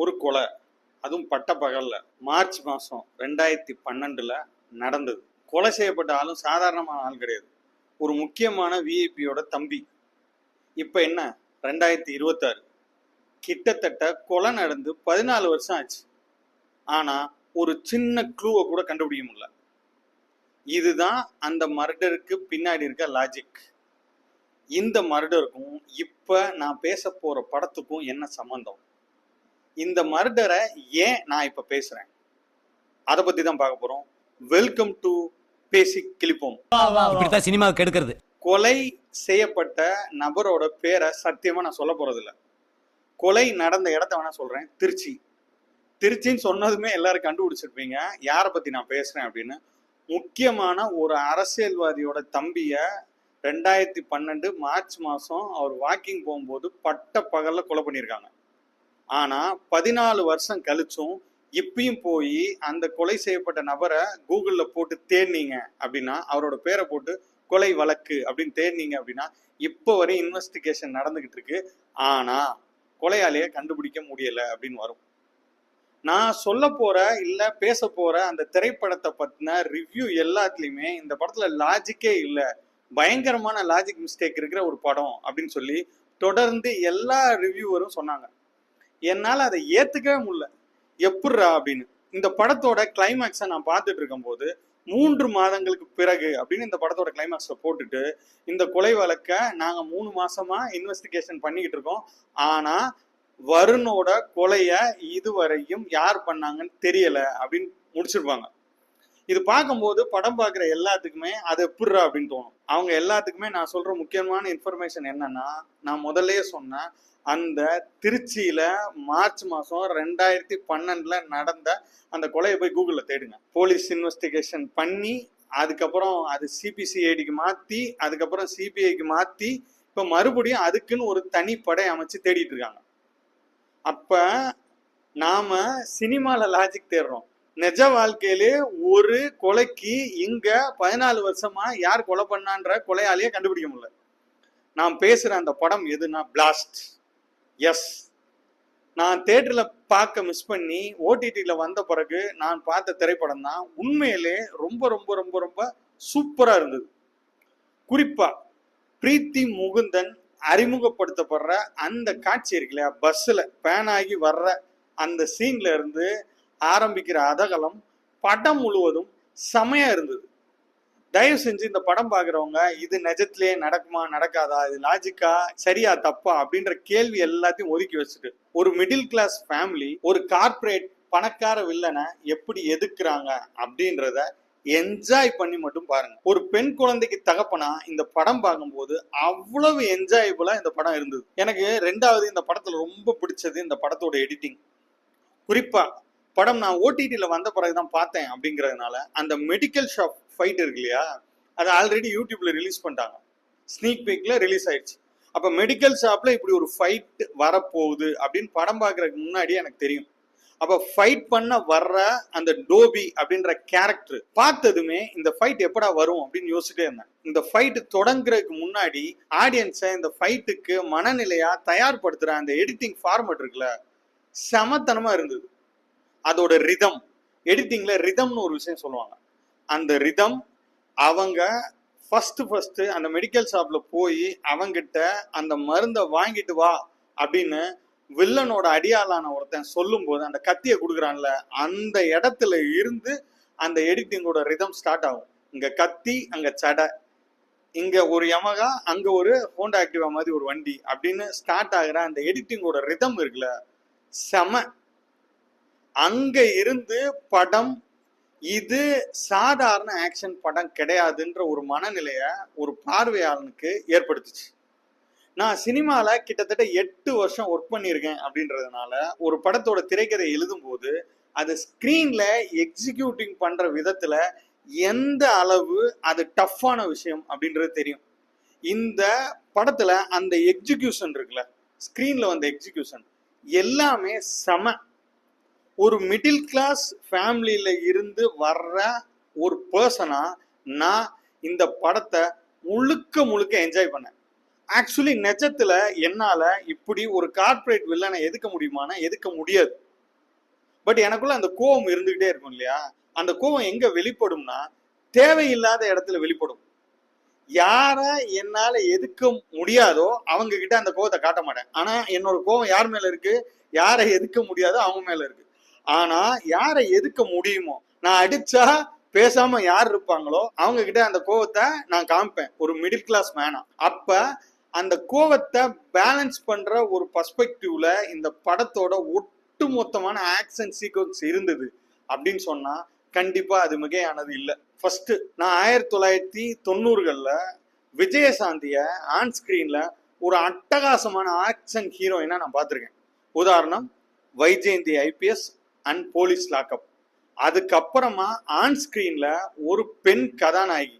ஒரு கொலை, அதுவும் பட்ட பகல்ல மார்ச் மாதம் 2012 நடந்தது. கொலை செய்யப்பட்ட ஆளும் சாதாரணமான ஆள் கிடையாது, ஒரு முக்கியமான விஐபியோட தம்பி. இப்போ என்ன 2026, கிட்டத்தட்ட கொலை நடந்து 14 வருஷம் ஆச்சு. ஆனால் ஒரு சின்ன க்ளூவை கூட கண்டுபிடிக்க முடியல. இதுதான் அந்த மர்டருக்கு பின்னாடி இருக்க லாஜிக். இந்த மர்டருக்கும் இப்போ நான் பேச போகிற படத்துக்கும் என்ன சம்மந்தம்? இந்த மர்டரை ஏன் நான் இப்போ பேசுகிறேன், அதை பற்றி தான் பார்க்க போகிறோம். வெல்கம் டு பேசி கிளிப்போம். இப்படித்தான் சினிமா கெடுக்கிறது. கொலை செய்யப்பட்ட நபரோட பேரை சத்தியமாக நான் சொல்ல போகிறதில்ல. கொலை நடந்த இடத்த வேணா சொல்கிறேன், திருச்சி. திருச்சின்னு சொன்னதுமே எல்லாரும் கண்டுபிடிச்சிருப்பீங்க யாரை பற்றி நான் பேசுகிறேன் அப்படின்னு. முக்கியமான ஒரு அரசியல்வாதியோட தம்பியை 2012 மார்ச் மாதம் அவர் வாக்கிங் போகும்போது பட்ட பகலில் கொலை பண்ணியிருக்காங்க. ஆனால் 14 வருஷம் கழிச்சும் இப்பயும் போய் அந்த கொலை செய்யப்பட்ட நபரை கூகுளில் போட்டு தேடினீங்க அப்படின்னா, அவரோட பேரை போட்டு கொலை வழக்கு அப்படின்னு தேடினீங்க அப்படின்னா, இப்போ வரை இன்வெஸ்டிகேஷன் நடந்துகிட்டு இருக்கு. ஆனால் கொலையாளியை கண்டுபிடிக்க முடியலை அப்படின்னு வரும். நான் சொல்ல போற இல்லை பேச போற அந்த திரைப்படத்தை பற்றின ரிவ்யூ எல்லாத்துலேயுமே இந்த படத்தில் லாஜிக்கே இல்லை, பயங்கரமான லாஜிக் மிஸ்டேக் இருக்கிற ஒரு படம் அப்படின்னு சொல்லி தொடர்ந்து எல்லா ரிவ்யூவரும் சொன்னாங்க. என்னால் அதை ஏற்றுக்கவே முடியல. எப்பட்றா அப்படின்னு. இந்த படத்தோட கிளைமேக்ஸை நான் பார்த்துட்டு இருக்கும்போது 3 மாதங்களுக்கு பிறகு அப்படின்னு இந்த படத்தோட கிளைமேக்ஸை போட்டுட்டு, இந்த கொலை வழக்கை நாங்கள் 3 மாசமா இன்வெஸ்டிகேஷன் பண்ணிக்கிட்டு இருக்கோம், ஆனால் வருணோட கொலையை இதுவரையும் யார் பண்ணாங்கன்னு தெரியலை அப்படின்னு முடிச்சிருப்பாங்க. இது பார்க்கும்போது படம் பார்க்குற எல்லாத்துக்குமே அது எப்பட்றா அப்படின்னு தோணும். அவங்க எல்லாத்துக்குமே நான் சொல்கிற முக்கியமான இன்ஃபர்மேஷன் என்னன்னா, நான் முதல்லயே சொன்னேன், அந்த திருச்சியில் மார்ச் மாதம் 2012 நடந்த அந்த கொலையை போய் கூகுளில் தேடுங்க. போலீஸ் இன்வெஸ்டிகேஷன் பண்ணி அதுக்கப்புறம் அது சிபிசிஐடிக்கு மாற்றி அதுக்கப்புறம் சிபிஐக்கு மாற்றி இப்போ மறுபடியும் அதுக்குன்னு ஒரு தனி படை அமைச்சு தேடிட்டு இருக்காங்க. அப்போ நாம் சினிமாவில் லாஜிக் தேடுறோம், நிஜ வாழ்க்கையிலே ஒரு கொலைக்கு இங்கே 14 வருஷமா யார் கொலை பண்ணான்ற கொலையாளியே கண்டுபிடிக்க முடியல. நான் பேசுகிற அந்த படம் எதுனா பிளாஸ்ட். எஸ், நான் தேட்டரில் பார்க்க மிஸ் பண்ணி ஓடிடியில் வந்த பிறகு நான் பார்த்த திரைப்படம் தான். உண்மையிலே ரொம்ப ரொம்ப ரொம்ப ரொம்ப சூப்பராக இருந்தது. குறிப்பாக பிரீத்தி முகுந்தன் அறிமுகப்படுத்தப்படுற அந்த காட்சி இருக்கு இல்லையா, பஸ்ஸில் பேன் ஆகி வர்ற அந்த சீன்ல இருந்து ஆரம்பிக்கிற அதகலம் படம் முழுவதும் செமையாக இருந்தது. தயவு செஞ்சு இந்த படம் பார்க்குறவங்க இது நிஜத்திலே நடக்குமா நடக்காதா, இது லாஜிக்கா சரியா தப்பா அப்படின்ற கேள்வி எல்லாத்தையும் ஒதுக்கி வச்சுட்டு ஒரு மிடில் கிளாஸ் ஃபேமிலி ஒரு கார்ப்பரேட் பணக்கார வில்லனை எப்படி எதுக்குறாங்க அப்படின்றத என்ஜாய் பண்ணி மட்டும் பாருங்க. ஒரு பெண் குழந்தைக்கு தகப்பனா இந்த படம் பார்க்கும்போது அவ்வளவு என்ஜாயபுளா இந்த படம் இருந்தது. எனக்கு ரெண்டாவது இந்த படத்துல ரொம்ப பிடிச்சது இந்த படத்தோட எடிட்டிங். குறிப்பா படம் நான் ஓடிடியில் வந்த பிறகுதான் பார்த்தேன் அப்படிங்கிறதுனால அந்த மெடிக்கல் ஷாப் ஃபைட் இருக்கு இல்லையா, அது ஆல்ரெடி யூடியூப்ல ரிலீஸ் பண்ணிட்டாங்க, ஸ்னீக் பீக்ல ரிலீஸ் ஆயிடுச்சு. அப்போ மெடிக்கல் ஷாப்ல இப்படி ஒரு ஃபைட் வரப்போகுது அப்படின்னு படம் பார்க்கறதுக்கு முன்னாடி எனக்கு தெரியும். அப்போ ஃபைட் பண்ண வர்ற அந்த டோபி அப்படின்ற கேரக்டர் பார்த்ததுமே இந்த ஃபைட் எப்படா வரும் அப்படின்னு யோசிச்சுட்டே இருந்தேன். இந்த ஃபைட் தொடங்குறதுக்கு முன்னாடி ஆடியன்ஸை இந்த ஃபைட்டுக்கு மனநிலையா தயார்படுத்துற அந்த எடிட்டிங் ஃபார்மட் இருக்குல்ல, சமத்தனமா இருந்தது. அதோட ரிதம், எடிட்டிங்ல ரிதம்னு ஒரு விஷயம் சொல்லுவாங்க. அந்த ரிதம் அவங்க ஃபர்ஸ்ட் அந்த மெடிக்கல் ஷாப்ல போய் அவங்கிட்ட அந்த மருந்தை வாங்கிட்டு வா அப்படின்னு வில்லனோட அடியாளான ஒருத்தன் சொல்லும் போது அந்த கத்தியை கொடுக்குறான்ல, அந்த இடத்துல இருந்து அந்த எடிட்டிங்கோட ரிதம் ஸ்டார்ட் ஆகும். இங்க கத்தி, அங்க சடை, இங்க ஒரு யமகா, அங்க ஒரு ஹோண்டா ஆக்டிவா மாதிரி ஒரு வண்டி அப்படின்னு ஸ்டார்ட் ஆகுற அந்த எடிட்டிங்கோட ரிதம் இருக்குல்ல, செம. அங்க இருந்து படம் இது சாதாரண ஆக்ஷன் படம் கிடையாதுன்ற ஒரு மனநிலைய ஒரு பார்வையாளனுக்கு ஏற்படுத்துச்சு. நான் சினிமாவில் கிட்டத்தட்ட 8 வருஷம் ஒர்க் பண்ணியிருக்கேன் அப்படின்றதுனால ஒரு படத்தோட திரைக்கதை எழுதும் போது அது ஸ்க்ரீன்ல எக்ஸிக்யூட்டிங் பண்ற விதத்துல எந்த அளவு அது டஃப்பான விஷயம் அப்படின்றது தெரியும். இந்த படத்துல அந்த எக்ஸிக்யூஷன் இருக்குல்ல, ஸ்க்ரீன்ல வந்த எக்ஸிக்யூஷன் எல்லாமே செம. ஒரு மிடில் கிளாஸ் ஃபேமிலியில இருந்து வர்ற ஒரு பர்சனா நான் இந்த படத்தை முழுக்க என்ஜாய் பண்ணேன். ஆக்சுவலி நிஜத்துல என்னால இப்படி ஒரு கார்ப்பரேட் வில்லனை எதுக்க முடியுமானா எதுக்க முடியாது. பட் எனக்குள்ள அந்த கோவம் இருந்துகிட்டே இருக்கும் இல்லையா? அந்த கோவம் எங்க வெளிப்படும்னா தேவையில்லாத இடத்துல வெளிப்படும். யார என்னால எதுக்க முடியாதோ அவங்க கிட்ட அந்த கோவத்தை காட்ட மாட்டேன். ஆனா என்னோட கோவம் யார் மேல இருக்கு? யாரை எதுக்க முடியாதோ அவங்க மேல இருக்கு. ஆனா யாரை எதுக்க முடியுமோ, நான் அடிச்சா பேசாம யார் இருப்பாங்களோ அவங்க கிட்ட அந்த கோவத்தை நான் காமிப்பேன், ஒரு மிடில் கிளாஸ் மேனா. அப்ப அந்த கோவத்தை பேலன்ஸ் பண்ற ஒரு பர்ஸ்பெக்டிவ்ல இந்த படத்தோட ஒட்டுமொத்தமான ஆக்ஷன் சீக்வன்ஸ் இருந்தது அப்படின்னு சொன்னா கண்டிப்பா அது மிகையானது இல்லை. ஃபர்ஸ்ட் நான் 1990களில் விஜயசாந்திய ஆன் ஸ்கிரீன்ல ஒரு அட்டகாசமான ஆக்ஷன் ஹீரோயினா நான் பார்த்துருக்கேன். உதாரணம் Vyjayanthi IPS and police lockup. அதுக்கப்புறமா ஆன் ஸ்கிரீன்ல ஒரு பெண் கதாநாயகி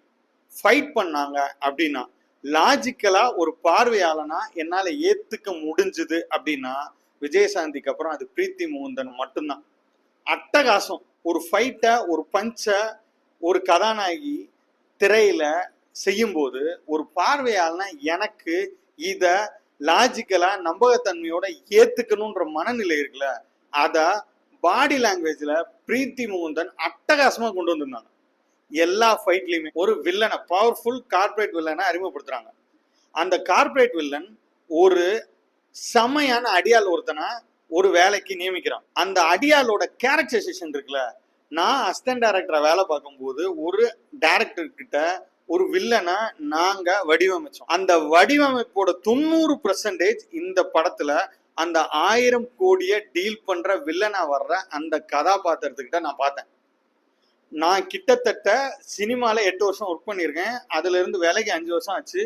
ஃபைட் பண்ணாங்க அப்படின்னா லாஜிக்கலா ஒரு பார்வையாளனா என்னால ஏத்துக்க முடிஞ்சுது அப்படின்னா விஜயசாந்திக்கு அப்புறம் அது பிரீத்தி முகுந்தன் மட்டும்தான். அட்டகாசம். ஒரு ஃபைட்டை, ஒரு பஞ்சை ஒரு கதாநாயகி திரையில செய்யும் போது ஒரு பார்வையாளனா எனக்கு இத லாஜிக்கலா நம்பகத்தன்மையோட ஏத்துக்கணும்ன்ற மனநிலை இருக்குல்ல, அத பாடி லாங்குவேஜ்ல பிரீத்தி முகுந்தன் அட்டகாசமா கொண்டு வந்திருந்தாங்க. எல்லா ஃபைட்லயுமே ஒரு வில்லனை, பவர்ஃபுல் கார்பரேட் வில்லனை அறிமுகப்படுத்துறாங்க. அந்த கார்பரேட் வில்லன் ஒரு செமையான அடியால் ஒருத்தனை ஒரு வேலைக்கு நியமிக்கிறான். அந்த அடியாலோட கேரக்டரைசேஷன் இருக்குல்ல, நான் அசிஸ்டன்ட் டைரக்டரா வேலை பார்க்கும்போது ஒரு டைரக்டர் கிட்ட ஒரு வில்லனை நாங்க வடிவமைச்சோம். அந்த வடிவமைப்போட 90% இந்த படத்துல அந்த 1000 கோடியை டீல் பண்ற வில்லனா வர்ற அந்த கதாபாத்திரத்துக்கிட்ட நான் பார்த்தேன். நான் கிட்டத்தட்ட சினிமால 8 வருஷம் ஒர்க் பண்ணியிருக்கேன். அதுல இருந்து வேலைக்கு 5 வருஷம் ஆச்சு.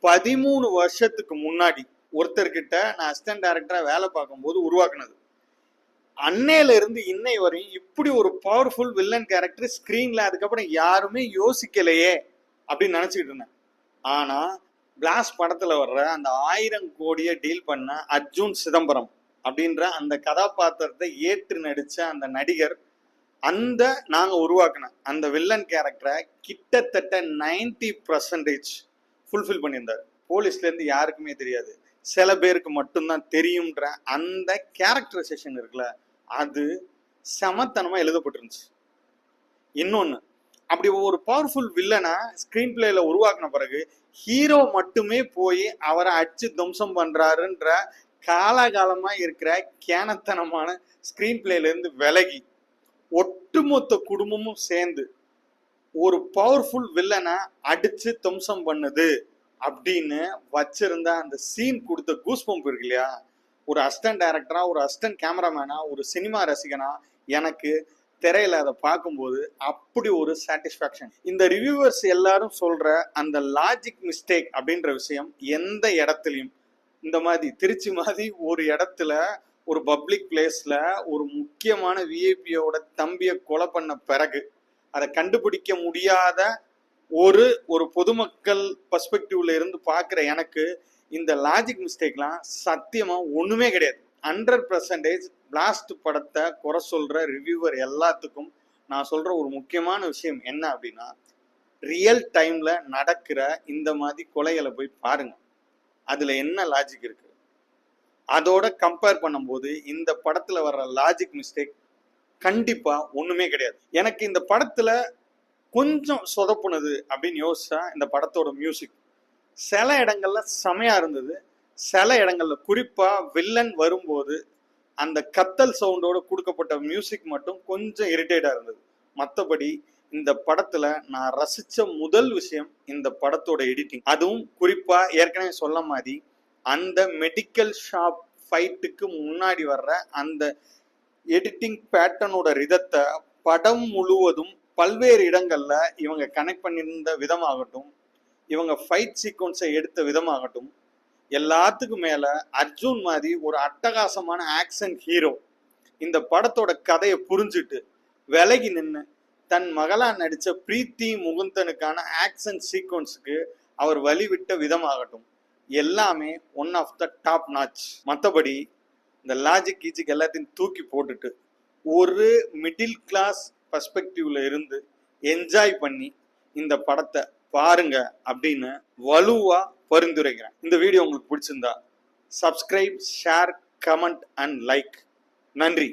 13 வருஷத்துக்கு முன்னாடி ஒருத்தர்கிட்ட நான் அசிஸ்டன்ட் டைரக்டரா வேலை பார்க்கும்போது உருவாக்குனது. அன்னையில இருந்து இன்னை வரையும் இப்படி ஒரு பவர்ஃபுல் வில்லன் கேரக்டர் ஸ்கிரீன்ல அதுக்கப்புறம் யாருமே யோசிக்கலையே அப்படின்னு நினைச்சுக்கிட்டு இருந்தேன். ஆனா பிளாஸ்ட் படத்துல வர்ற அந்த 1000 கோடியை டீல் பண்ண அர்ஜுன் சிதம்பரம் அப்படின்ற அந்த கதாபாத்திரத்தை ஏற்று நடிச்ச அந்த நடிகர் அந்த நாங்க உருவாக்குன அந்த வில்லன் கேரக்டரை கிட்டத்தட்ட 90% ஃபுல்ஃபில் பண்ணியிருந்தார். போலீஸ்ல இருந்து யாருக்குமே தெரியாது, சில பேருக்கு மட்டும்தான் தெரியும்ன்ற அந்த கேரக்டரைசேஷன் இருக்குல்ல, அது சமத்தனமா எழுதப்பட்டிருந்துச்சு. இன்னொன்னு, அப்படி ஒரு பவர்ஃபுல் வில்லனை ஸ்கிரீன் பிளேல உருவாக்குன பிறகு ஹீரோ மட்டுமே போய் அவரை அடிச்சு துவம்சம் பண்றாருன்ற காலகாலமா இருக்கிற கேனத்தனமான ஸ்கிரீன் பிளேல இருந்து விலகி ஒட்டுமொத்த குடும்பமும் சேர்ந்து ஒரு பவர்ஃபுல் வில்லனை அடிச்சு துவம்சம் பண்ணுது அப்படின்னு வச்சிருந்த அந்த சீன் கொடுத்த கூஸ்பம்ப் இருக்கு இல்லையா, ஒரு அசிஸ்டன்ட் டைரக்டரா, ஒரு அசிஸ்டன்ட் கேமராமேனா, ஒரு சினிமா ரசிகனா எனக்கு திரையில அதை பார்க்கும்போது அப்படி ஒரு சாட்டிஸ்ஃபேக்ஷன். இந்த ரிவ்யூவர்ஸ் எல்லாரும் சொல்ற அந்த லாஜிக் மிஸ்டேக் அப்படின்ற விஷயம் எந்த இடத்துலையும், இந்த மாதிரி திருச்சி மாதிரி ஒரு இடத்துல ஒரு பப்ளிக் பிளேஸ்ல ஒரு முக்கியமான விஐபியோட தம்பியை கொலை பண்ண பிறகு அதை கண்டுபிடிக்க முடியாத ஒரு பொதுமக்கள் பர்ஸ்பெக்டிவ்ல இருந்து பார்க்குற எனக்கு இந்த லாஜிக் மிஸ்டேக்லாம் சத்தியமா ஒண்ணுமே கிடையாது. 100% பிளாஸ்ட் படத்தை குறை சொல்ற ரிவ்யூவர் எல்லாத்துக்கும் நான் சொல்ற ஒரு முக்கியமான விஷயம் என்ன அப்படின்னா, ரியல் டைம்ல நடக்கிற இந்த மாதிரி கொலைகளை போய் பாருங்க, அதுல என்ன லாஜிக் இருக்கு. அதோட கம்பேர் பண்ணும்போது இந்த படத்துல வர்ற லாஜிக் மிஸ்டேக் கண்டிப்பா ஒண்ணுமே கிடையாது. எனக்கு இந்த படத்துல கொஞ்சம் சொதப்புனது அப்படின்னு யோசிச்சா இந்த படத்தோட மியூசிக் சில இடங்கள்ல செமையா இருந்தது. சில இடங்கள்ல குறிப்பா வில்லன் வரும்போது அந்த கத்தல் சவுண்டோட கொடுக்கப்பட்ட மியூசிக் மட்டும் கொஞ்சம் இரிட்டேட்டா இருந்தது. மற்றபடி இந்த படத்துல நான் ரசிச்ச முதல் விஷயம் இந்த படத்தோட எடிட்டிங். அதுவும் குறிப்பா ஏற்கனவே சொல்ல மாதிரி அந்த மெடிக்கல் ஷாப் ஃபைட்டுக்கு முன்னாடி வர்ற அந்த எடிட்டிங் பேட்டர்னோட ரிதத்தை படம் முழுவதும் பல்வேறு இடங்கள்ல இவங்க கனெக்ட் பண்ணியிருந்த விதமாகட்டும், இவங்க ஃபைட் சீக்வன்ஸை எடுத்த விதமாகட்டும், எல்லாத்துக்கும் மேல அர்ஜுன் மாதிரி ஒரு அட்டகாசமான ஆக்ஷன் ஹீரோ இந்த படத்தோட கதையை புரிஞ்சுட்டு விலகி நின்று தன் மகளா நடிச்ச பிரீத்தி முகுந்தனுக்கான ஆக்ஷன் சீக்வன்ஸுக்கு அவர் வழிவிட்ட விதமாகட்டும், எல்லாமே one of the top notch. மற்றபடி இந்த லாஜிக் கீஜிக் எல்லாத்தையும் தூக்கி போட்டுட்டு ஒரு மிடில் கிளாஸ் பர்ஸ்பெக்டிவ்ல இருந்து என்ஜாய் பண்ணி இந்த படத்தை பாருங்க அப்படின்னு வலுவா பரிந்துரைக்கிறேன். இந்த வீடியோ உங்களுக்கு பிடிச்சிருந்தா subscribe, share, comment and like. நன்றி.